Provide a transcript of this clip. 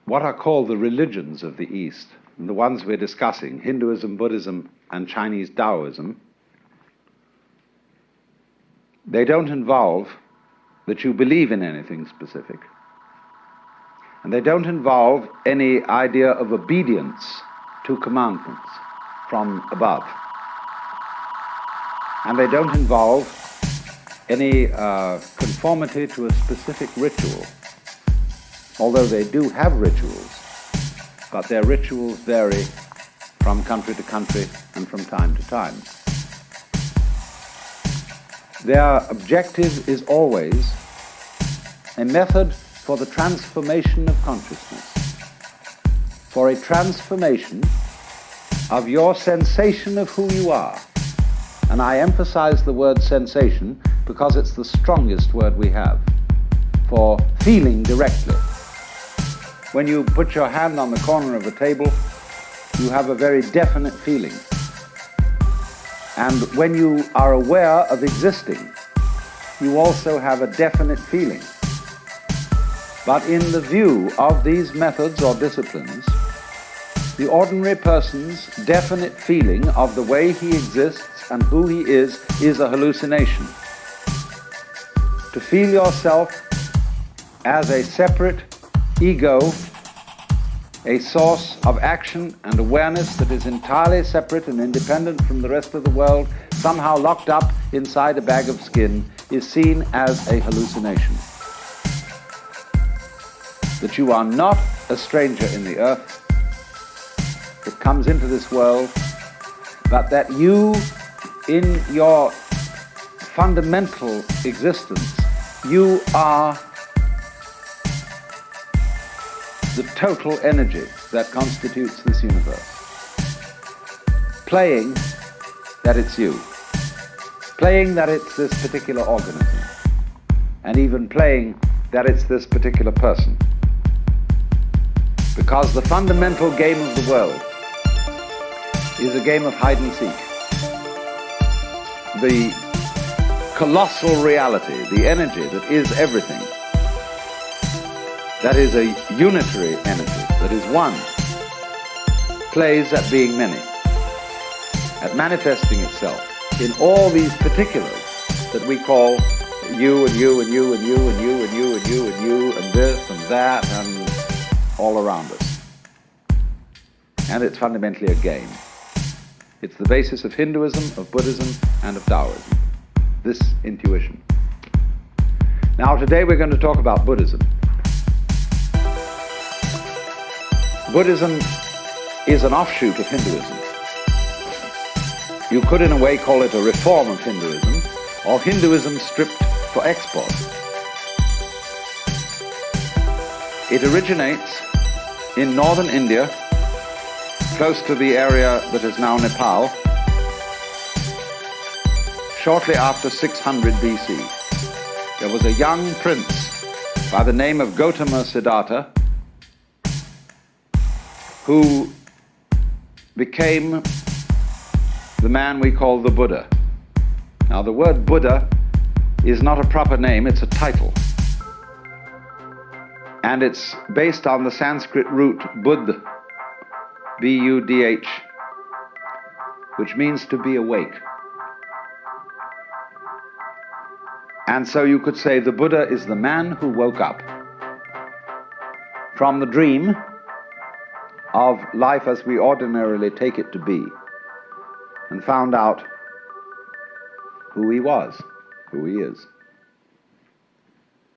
what are called the religions of the East, and the ones we're discussing, Hinduism, Buddhism, and Chinese Taoism, they don't involve that you believe in anything specific. And they don't involve any idea of obedience to commandments from above. And they don't involve any conformity to a specific ritual, although they do have rituals, but their rituals vary from country to country and from time to time. Their objective is always a method for the transformation of consciousness, for a transformation of your sensation of who you are. And I emphasize the word sensation because it's the strongest word we have for feeling directly. When you put your hand on the corner of a table, you have a very definite feeling. And when you are aware of existing, you also have a definite feeling. But in the view of these methods or disciplines, the ordinary person's definite feeling of the way he exists and who he is a hallucination. To feel yourself as a separate ego, a source of action and awareness that is entirely separate and independent from the rest of the world, somehow locked up inside a bag of skin, is seen as a hallucination. That you are not a stranger in the earth that comes into this world, but that you, in your fundamental existence, you are the total energy that constitutes this universe. Playing that it's you. Playing that it's this particular organism. And even playing that it's this particular person. Because the fundamental game of the world is a game of hide and seek. The colossal reality, the energy that is everything, that is a unitary energy, that is one, plays at being many, at manifesting itself in all these particulars that we call you and you and you and you and you and you and you and you and this and that and all around us. And it's fundamentally a game. It's the basis of Hinduism, of Buddhism, and of Taoism, this intuition. Now today we're going to talk about Buddhism. Buddhism is an offshoot of Hinduism. You could in a way call it a reform of Hinduism, or Hinduism stripped for export. It originates in northern India, close to the area that is now Nepal, shortly after 600 BC. There was a young prince by the name of Gautama Siddhartha who became the man we call the Buddha. Now the word Buddha is not a proper name, it's a title. And it's based on the Sanskrit root Buddh, B-U-D-H, which means to be awake. And so you could say the Buddha is the man who woke up from the dream of life as we ordinarily take it to be, and found out who he was, who he is.